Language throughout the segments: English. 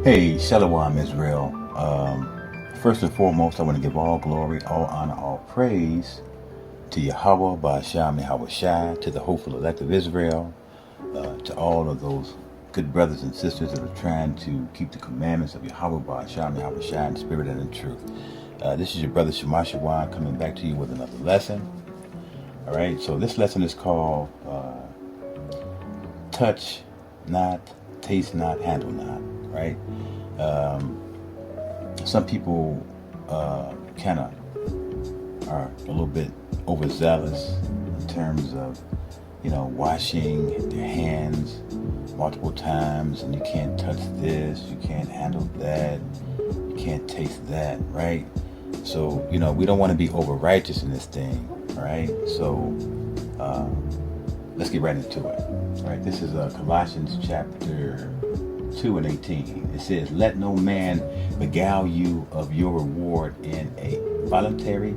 Hey, Shalom Israel. First and foremost, I want to give all glory, all honor, all praise to Yahweh, Ba'asham Yahweh Shai, to the hopeful elect of Israel, to all of those good brothers and sisters that are trying to keep the commandments of Yahweh, Ba'asham Yahweh Shai in spirit and in truth. This is your brother Shamashawan coming back to you with another lesson. All right, so this lesson is called Touch Not, Taste Not, Handle Not. Right? Some people kind of are a little bit overzealous in terms of, washing their hands multiple times, and you can't touch this, you can't handle that, you can't taste that, right? So, we don't want to be over righteous in this thing, right? So, let's get right into it. All right, this is Colossians chapter 2 and 18. It says, "Let no man beguile you of your reward in a voluntary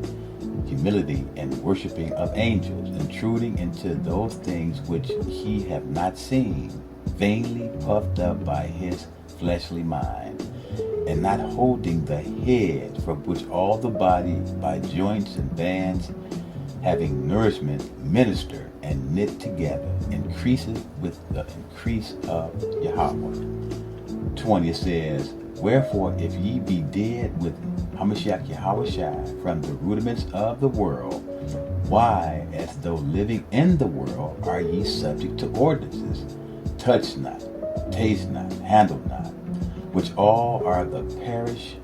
humility and worshiping of angels, intruding into those things which he have not seen, vainly puffed up by his fleshly mind, and not holding the head, from which all the body by joints and bands, having nourishment, minister and knit together, increaseth with the increase of Yahweh." 20 says, "Wherefore, if ye be dead with Hamashiach Yahushua from the rudiments of the world, why, as though living in the world, are ye subject to ordinances? Touch not, taste not, handle not, which all are the perish,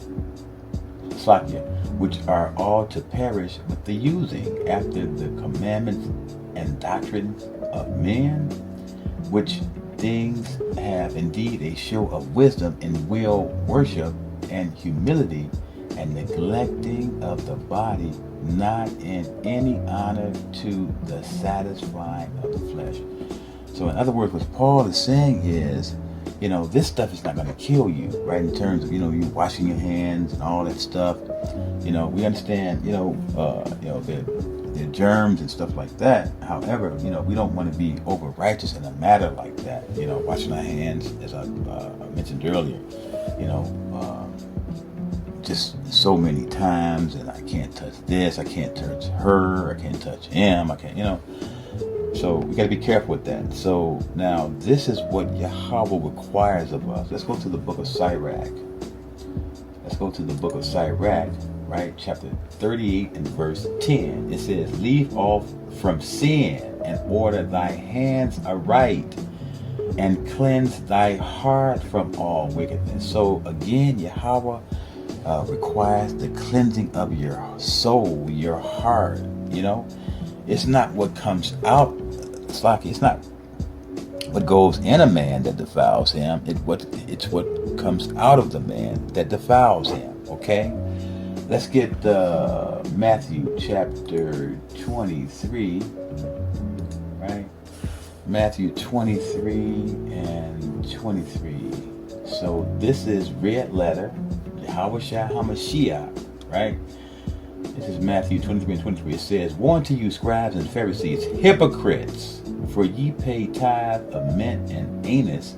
which are all to perish with the using, after the commandments and doctrine of men, which things have indeed a show of wisdom in will worship and humility, and neglecting of the body, not in any honor to the satisfying of the flesh." So in other words, what Paul is saying is, this stuff is not going to kill you, right? In terms of, you washing your hands and all that stuff. We understand, the germs and stuff like that. However, we don't want to be over righteous in a matter like that. Washing our hands, as I mentioned earlier, just so many times, and I can't touch this, I can't touch her, I can't touch him, I can't, So we got to be careful with that. So now this is what Yahweh requires of us. Let's go to the book of Sirach. Right? Chapter 38 and verse 10. It says, "Leave off from sin, and order thy hands aright, and cleanse thy heart from all wickedness." So again, Yahweh requires the cleansing of your soul, your heart. It's not what comes out. It's not what goes in a man that defiles him. It's what comes out of the man that defiles him. Okay, let's get Matthew chapter 23. Right, Matthew 23 and 23. So this is red letter, Yahweh Shai HaMashiach, right? This is Matthew 23 and 23. It says, "Woe unto you, scribes and Pharisees, hypocrites! For ye pay tithe of mint and anise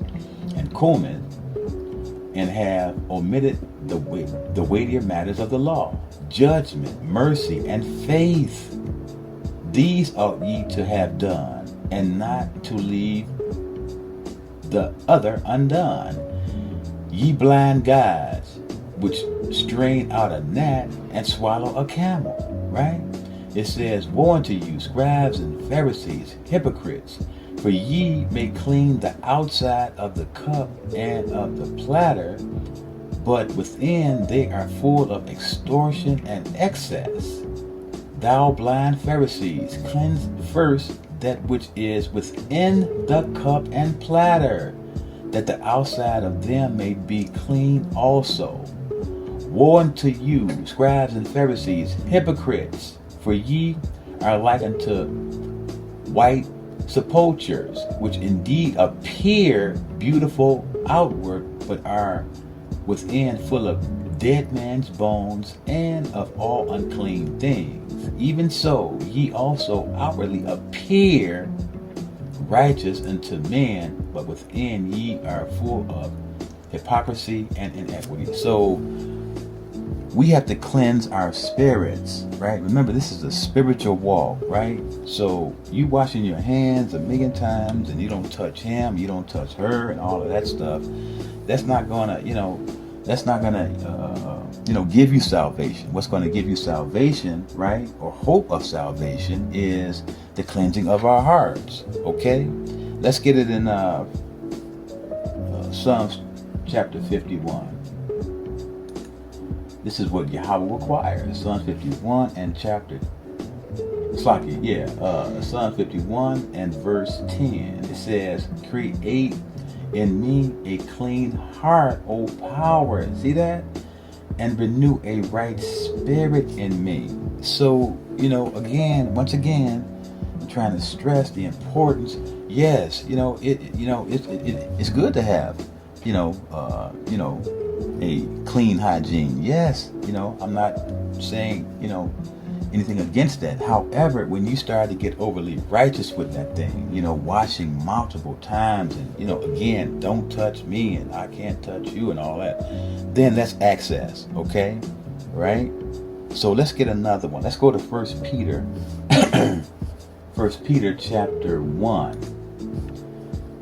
and cumin, and have omitted the weightier matters of the law, judgment, mercy, and faith. These ought ye to have done, and not to leave the other undone. Ye blind guides, which strain out a gnat and swallow a camel." Right? It says, "Woe unto you, scribes and Pharisees, hypocrites! For ye may clean the outside of the cup and of the platter, but within they are full of extortion and excess. Thou blind Pharisees, cleanse first that which is within the cup and platter, that the outside of them may be clean also. Woe unto you, scribes and Pharisees, hypocrites! For ye are like unto white sepulchres, which indeed appear beautiful outward, but are within full of dead man's bones and of all unclean things. Even so, ye also outwardly appear righteous unto men, but within ye are full of hypocrisy, and inequity. So we have to cleanse our spirits, right? Remember, this is a spiritual walk, right? So you washing your hands a million times and you don't touch him, you don't touch her, and all of that stuff. That's not gonna, that's not gonna, give you salvation. What's going to give you salvation, right, or hope of salvation, is the cleansing of our hearts. Okay, let's get it in Psalms chapter 51. This is what Yahweh requires. Psalm 51 and chapter, Psalm 51 and verse 10. It says, "Create in me a clean heart, O power." See that? "And renew a right spirit in me." So, once again, I'm trying to stress the importance. Yes, it's good to have, a clean hygiene. Yes, I'm not saying, anything against that. However, when you start to get overly righteous with that thing, washing multiple times and, again, don't touch me and I can't touch you and all that, then that's access, okay? Right? So let's get another one. Let's go to 1 Peter. 1 Peter chapter 1.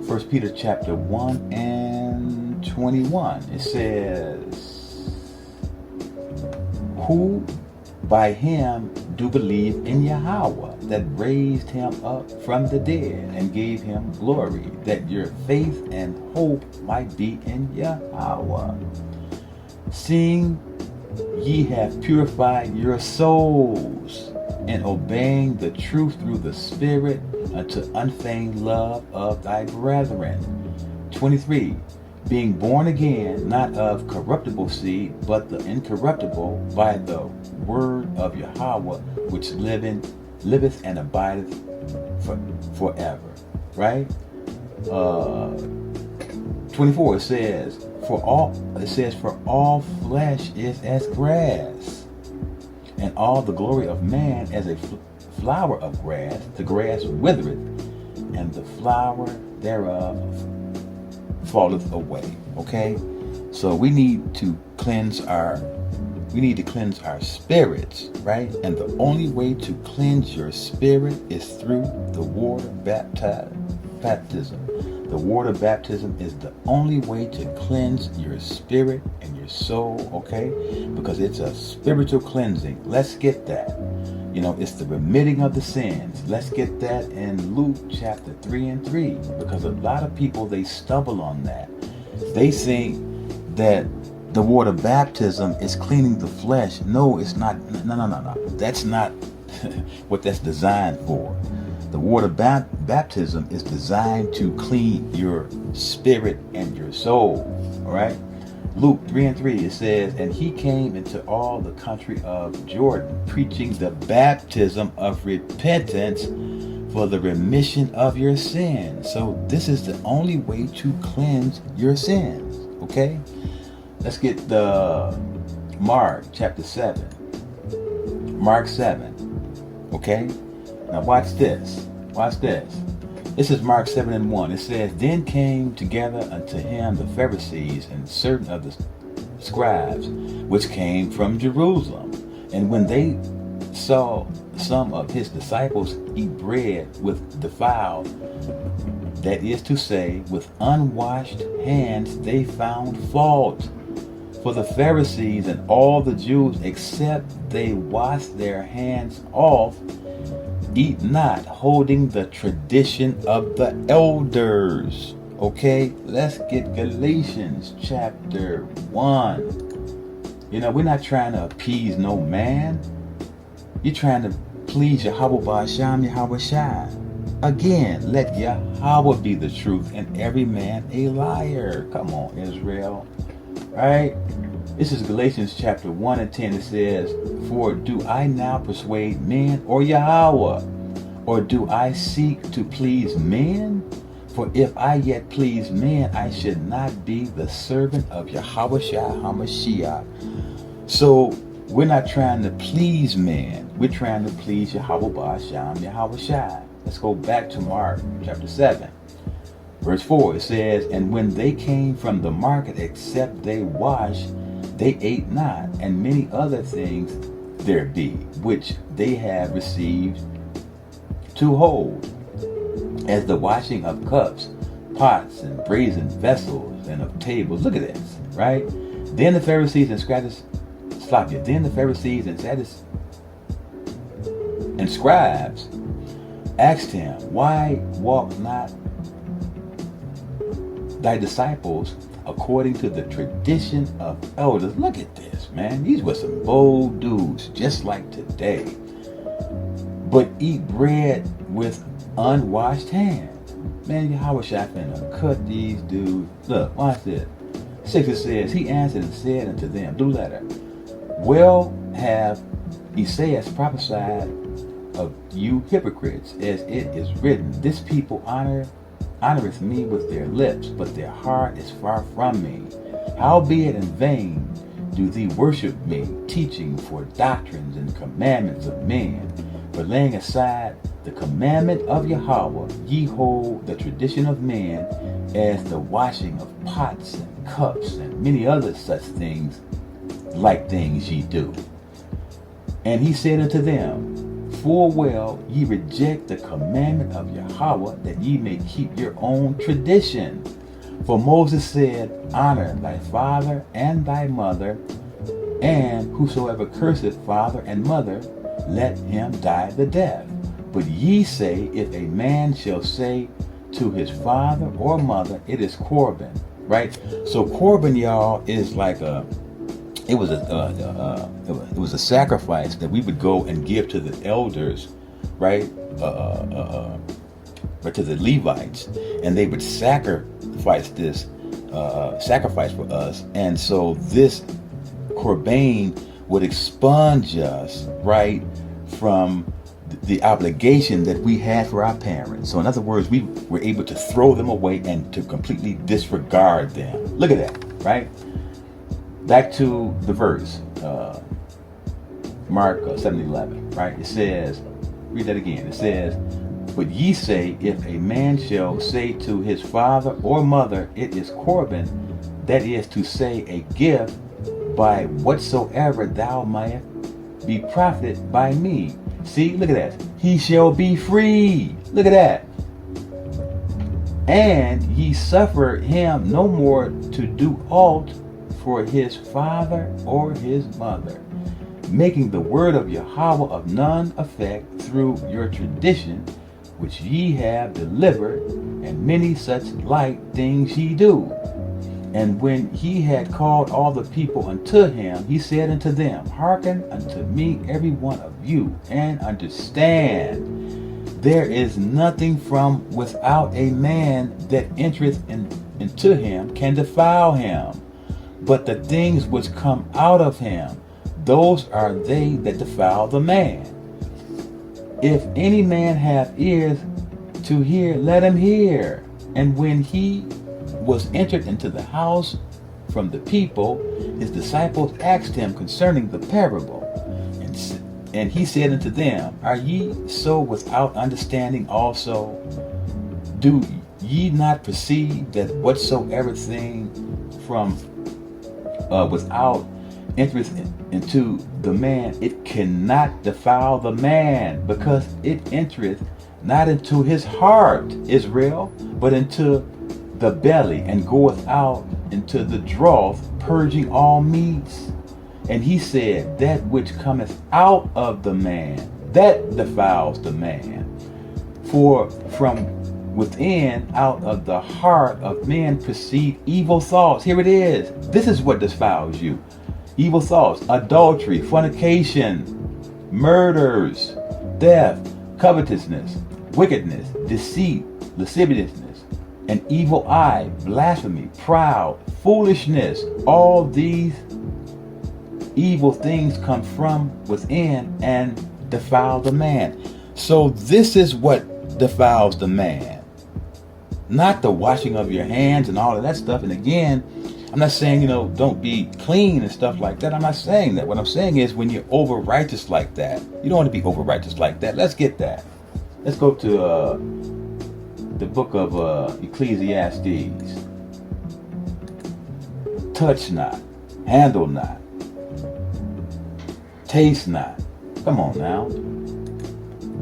1 Peter chapter 1 and 21. It says, "Who by him do believe in Yahweh, that raised him up from the dead and gave him glory, that your faith and hope might be in Yahweh. Seeing ye have purified your souls in obeying the truth through the Spirit unto unfeigned love of thy brethren." 23. "Being born again, not of corruptible seed, but the incorruptible, by the word of Yahweh, which liveth and abideth forever." Right? 24. It says, "For all flesh is as grass, and all the glory of man as a flower of grass. The grass withereth, and the flower thereof falleth away." Okay, so we need to cleanse our spirits, right? And the only way to cleanse your spirit is through the water baptism. The water baptism is the only way to cleanse your spirit and your soul, okay? Because it's a spiritual cleansing. Let's get that. It's the remitting of the sins. Let's get that in Luke chapter 3 and 3. Because a lot of people, they stumble on that. They think that the water baptism is cleaning the flesh. No, it's not. No. That's not what that's designed for. The water baptism is designed to clean your spirit and your soul. All right? Luke 3 and 3, it says, "And he came into all the country of Jordan, preaching the baptism of repentance for the remission of your sins." So this is the only way to cleanse your sins. Okay? Let's get the Mark chapter 7. Mark 7. Okay? Now watch this. Watch this. This is Mark 7 and 1. It says, "Then came together unto him the Pharisees and certain of the scribes, which came from Jerusalem. And when they saw some of his disciples eat bread with defiled, that is to say, with unwashed hands, they found fault. For the Pharisees and all the Jews, except they wash their hands off, eat not, holding the tradition of the elders." Okay, let's get Galatians chapter 1. We're not trying to appease no man. You're trying to please Yahweh Ba'asham, Yahweh Shai. Again, let Yahweh be the truth and every man a liar. Come on, Israel. Right? This is Galatians chapter 1 and 10. It says, "For do I now persuade men or Yahweh? Or do I seek to please men? For if I yet please men, I should not be the servant of Yahweh Shai HaMashiach." So we're not trying to please men. We're trying to please Yahweh Ba'asham, Yahweh Shai. Let's go back to Mark chapter 7. Verse 4, it says, and when they came from the market, except they washed, they ate not, and many other things there be, which they have received to hold, as the washing of cups, pots, and brazen vessels, and of tables. Look at this, right? Then the Pharisees and Sadducees, then the Pharisees and Sadducees and scribes asked him, why walk not thy disciples according to the tradition of elders? Look at this, man. These were some bold dudes, just like today. But eat bread with unwashed hands. Man, how was I finna cut these dudes? Look, watch this. 6, it says, he answered and said unto them, do letter, well have Esaias prophesied of you hypocrites, as it is written, this people honoreth me with their lips, but their heart is far from me. Howbeit in vain do thee worship me, teaching for doctrines and commandments of men. For laying aside the commandment of Yahweh, ye hold the tradition of men, as the washing of pots and cups, and many other such things, like things ye do. And he said unto them, full well ye reject the commandment of Yahweh, that ye may keep your own tradition. For Moses said, honor thy father and thy mother, and whosoever curseth father and mother, let him die the death. But ye say, if a man shall say to his father or mother, it is Corban, right? So Corban, y'all, is like it was a sacrifice that we would go and give to the elders, right? Or to the Levites, and they would sacrifice this sacrifice for us. And so this Corban would expunge us, right, from the obligation that we had for our parents. So in other words, we were able to throw them away and to completely disregard them. Look at that, right? Back to the verse, Mark 7:11, right? It says, read that again. It says, but ye say, if a man shall say to his father or mother, it is Corban, that is to say, a gift, by whatsoever thou mayest be profited by me. See, look at that. He shall be free. Look at that. And ye suffer him no more to do aught for his father or his mother, making the word of Yahweh of none effect through your tradition, which ye have delivered, and many such like things ye do. And when he had called all the people unto him, he said unto them, hearken unto me, every one of you, and understand, there is nothing from without a man that entereth into him can defile him, but the things which come out of him, those are they that defile the man. If any man have ears to hear, let him hear. And when he was entered into the house from the people, his disciples asked him concerning the parable. And he said unto them, are ye so without understanding also? Do ye not perceive that whatsoever thing from without entereth into the man, it cannot defile the man, because it entereth not into his heart, Israel, but into the belly, and goeth out into the draught, purging all meats. And he said, that which cometh out of the man, that defiles the man. For from within, out of the heart of men, proceed evil thoughts. Here it is. This is what defiles you. Evil thoughts, adultery, fornication, murders, theft, covetousness, wickedness, deceit, lasciviousness, an evil eye, blasphemy, proud, foolishness. All these evil things come from within and defile the man. So this is what defiles the man, not the washing of your hands and all of that stuff. And again, I'm not saying, don't be clean and stuff like that. I'm not saying that. What I'm saying is, when you're over righteous like that, you don't want to be over righteous like that. Let's get that. Let's go to the book of Ecclesiastes. Touch not, handle not, taste not. Come on now.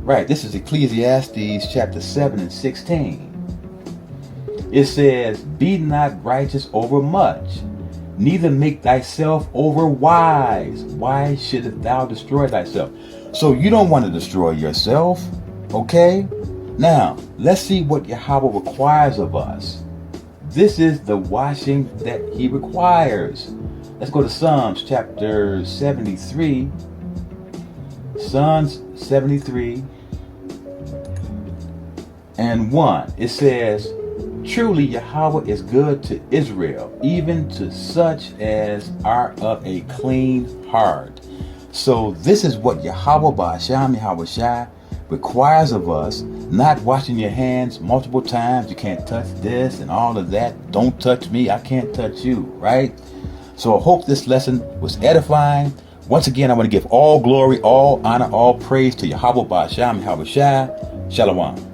Right, this is Ecclesiastes chapter 7 and 16. It says, be not righteous over much, neither make thyself over wise. Why shouldst thou destroy thyself? So you don't want to destroy yourself, okay? Now, let's see what Yahweh requires of us. This is the washing that he requires. Let's go to Psalms chapter 73. Psalms 73 and 1. It says, truly Yahweh is good to Israel, even to such as are of a clean heart. So this is what Yahweh Ba'asham Yahweh Shai requires of us. Not washing your hands multiple times. You can't touch this and all of that. Don't touch me, I can't touch you, right? So I hope this lesson was edifying. Once again, I want to give all glory, all honor, all praise to Yahweh Ba'asham Yahweh Shai. Shalom.